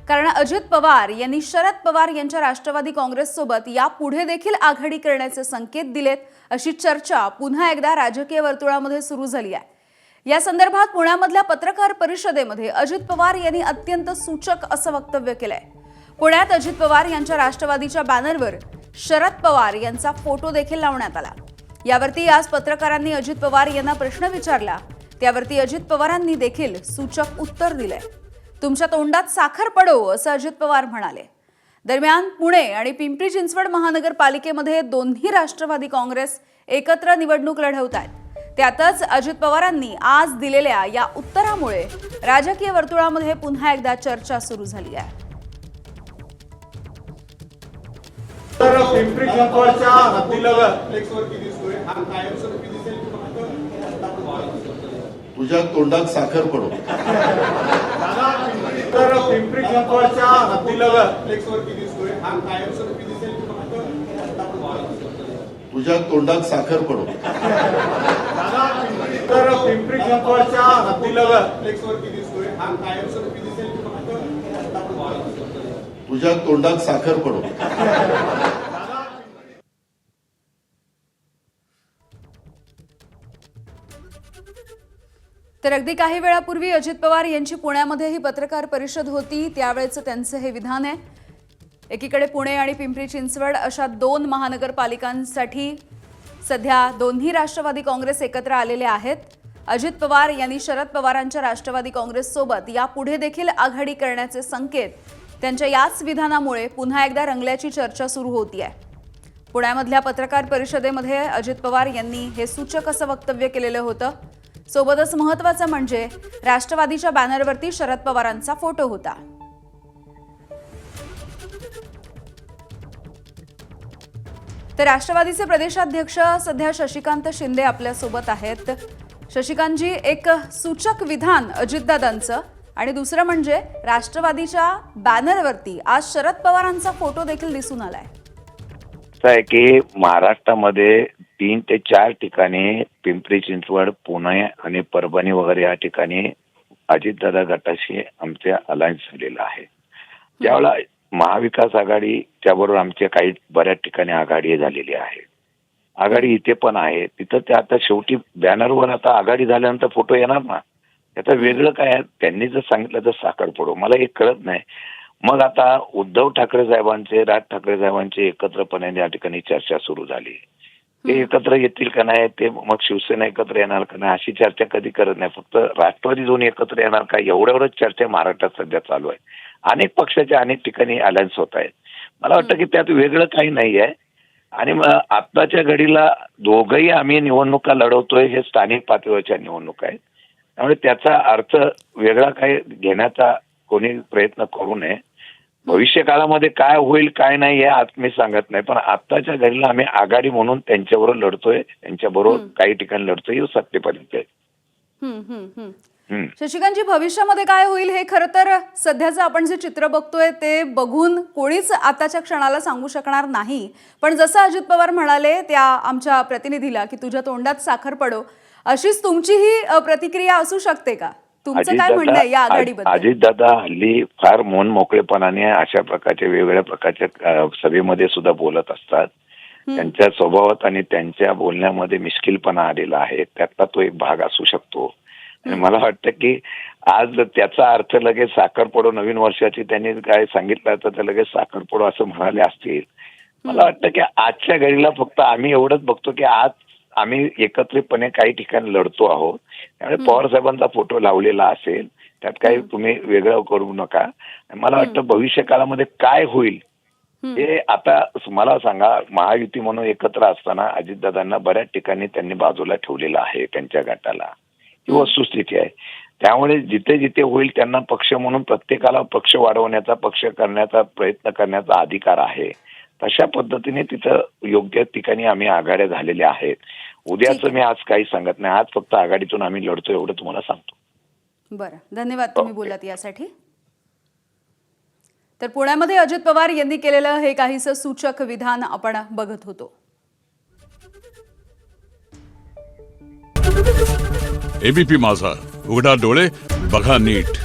कारण अजित पवार यांनी शरद पवार यांच्या राष्ट्रवादी काँग्रेससोबत यापुढे देखील आघाडी करण्याचे संकेत दिलेत अशी चर्चा पुन्हा एकदा राजकीय वर्तुळामध्ये सुरू झाली आहे। या संदर्भात पुण्यामधल्या पत्रकार परिषदेमध्ये अजित पवार यांनी अत्यंत सूचक असं वक्तव्य केलंय। पुण्यात अजित पवार यांच्या राष्ट्रवादीच्या बॅनरवर शरद पवार यांचा फोटो देखील लावण्यात आला। यावरती आज पत्रकारांनी अजित पवार यांना प्रश्न विचारला, त्यावरती अजित पवारांनी देखील सूचक उत्तर दिलंय। तुमच्या तोंडात साखर पडो असं अजित पवार म्हणाले। दरम्यान पुणे आणि पिंपरी चिंचवड महानगरपालिकेमध्ये दोन्ही राष्ट्रवादी काँग्रेस एकत्र निवडणूक लढवत आहेत। त्यातच अजित पवारांनी आज दिलेल्या या उत्तरामुळे राजकीय वर्तुळामध्ये पुन्हा एकदा चर्चा सुरू झाली आहे। तर पिंपरी चिंचवडच्या हद्दीलगत फ्लेक्सवरती दिसतोय, हा कायमस्वरूपी दिसेल की फक्त तुझ्या तोंडात साखर पडो। तर पिंपरी चिंचवडच्या हद्दीलगत फ्लेक्सवरती दिसतोय, हा कायमस्वरूपी दिसेल की फक्त तुझ्या तोंडात साखर पडो। तर पिंपरी चिंचवडच्या हद्दीलगत फ्लेक्सवरती दिसतोय, हा कायमस्वरूपी दिसेल की फक्त तुझ्या तोंडात साखर पडो। तर अगदी काही वेळापूर्वी अजित पवार यांची पुण्यामध्ये ही पत्रकार परिषद होती, त्यावेळेचं त्यांचं हे विधान आहे। एकीकडे पुणे आणि पिंपरी चिंचवड अशा दोन महानगरपालिकांसाठी सध्या दोन्ही राष्ट्रवादी काँग्रेस एकत्र आलेले आहेत। अजित पवार यांनी शरद पवारांच्या राष्ट्रवादी काँग्रेससोबत यापुढे देखील आघाडी करण्याचे संकेत त्यांच्या याच विधानामुळे पुन्हा एकदा रंगल्याची चर्चा सुरू होती आहे। पुण्यामधल्या पत्रकार परिषदेमध्ये अजित पवार यांनी हे सूचक असं वक्तव्य केलेलं होतं। सोबतच महत्त्वाचं म्हणजे राष्ट्रवादीच्या बॅनरवरती शरद पवारांचा फोटो होता। तर राष्ट्रवादीचे प्रदेशाध्यक्ष सध्या शशिकांत शिंदे आपल्या सोबत आहेत। शशिकांतजी, एक सूचक विधान अजितदादांचं आणि दुसरं म्हणजे राष्ट्रवादीच्या बॅनरवरती आज शरद पवारांचा फोटो देखील दिसून आलाय। असं आहे की महाराष्ट्रामध्ये 3 ते 4 ठिकाणी पिंपरी चिंचवड, पुणे आणि परभणी वगैरे या ठिकाणी अजितदादा गटाशी आमचे अलायन्स झालेलं आहे। त्यावेळेला महाविकास आघाडी त्याबरोबर आमच्या काही बऱ्याच ठिकाणी आघाडी झालेली आहे। आघाडी इथे पण आहे, तिथं ते आता शेवटी बॅनरवर आता आघाडी झाल्यानंतर फोटो येणार ना, त्याचं वेगळं काय आहे? त्यांनी जर सांगितलं तर साखर पडो, मला हे कळत नाही। मग आता उद्धव ठाकरे साहेबांचे, राज ठाकरे साहेबांचे एकत्रपणे या ठिकाणी चर्चा सुरू झाली। ते एकत्र येतील का नाही, ते मग शिवसेना एकत्र येणार का नाही अशी चर्चा कधी करत नाही। फक्त राष्ट्रवादी दोन्ही एकत्र येणार का एवढ्यावरच चर्चा महाराष्ट्रात सध्या चालू आहे। अनेक पक्षाच्या अनेक ठिकाणी अलायन्स होत आहेत। मला वाटतं की त्यात वेगळं काही नाही आहे। आणि मग आताच्या घडीला दोघंही आम्ही निवडणुका लढवतोय, हे स्थानिक पातळीवरच्या निवडणुका आहेत। त्यामुळे त्याचा अर्थ वेगळा काही घेण्याचा कोणी प्रयत्न करू नये। भविष्य काळामध्ये काय होईल काय नाही हे आज मी सांगत नाही, पण आताच्या घडीला आम्ही आघाडी म्हणून त्यांच्याबरोबर लढतोय, त्यांच्याबरोबर काही ठिकाणी लढतोय, हे सत्तेपर्यंत आहे। शशिकांतजी, भविष्यामध्ये काय होईल हे खरं तर सध्याचं आपण जे चित्र बघतोय ते बघून कोणीच आताच्या क्षणाला सांगू शकणार नाही। पण जसं अजित पवार म्हणाले त्या आमच्या प्रतिनिधीला की तुझ्या तोंडात साखर पडो, अशीच तुमचीही प्रतिक्रिया असू शकते का? तुमचं काय म्हणणं आहे या आघाडीबद्दल? अजितदादा हल्ली फार मन मोकळेपणाने अशा प्रकारच्या वेगवेगळ्या प्रकारच्या सभेमध्ये सुद्धा बोलत असतात। त्यांच्या स्वभावात आणि त्यांच्या बोलण्यामध्ये मिश्किलपणा आलेला आहे, त्यातला तो एक भाग असू शकतो। आणि मला वाटतं की आज त्याचा अर्थ लगेच साखर पडो, नवीन वर्षाची त्यांनी काय सांगितलं तर लगेच साखर पडो असं म्हणाले असतील। मला वाटतं की आजच्या घडीला फक्त आम्ही एवढंच बघतो की आज आम्ही एकत्रितपणे काही ठिकाणी लढतो आहोत। त्यामुळे पवार साहेबांचा फोटो लावलेला असेल, त्यात काही तुम्ही वेगळं करू नका। मला वाटतं भविष्य काळामध्ये काय होईल हे आता मला सांगा, महायुती म्हणून एकत्र असताना अजितदादांना बऱ्याच ठिकाणी त्यांनी बाजूला ठेवलेलं आहे त्यांच्या गटाला, ही वस्तुस्थिती आहे। त्यामुळे जिथे जिथे होईल त्यांना पक्ष म्हणून प्रत्येकाला पक्ष वाढवण्याचा, पक्ष करण्याचा प्रयत्न करण्याचा अधिकार आहे। तशा पद्धतीने तिथं योग्य ठिकाणी आम्ही आघाड्या झालेल्या आहेत। उद्याचं मी आज काही सांगत नाही, आज फक्त आघाडीतून आम्ही लढतो एवढं तुम्हाला सांगतो। बरं, धन्यवाद तुम्ही बोललात यासाठी। तर पुण्यामध्ये अजित पवार यांनी केलेलं हे काहीसं सूचक विधान आपण बघत होतो। एबीपी माझा, उघडा डोळे बघा नीट।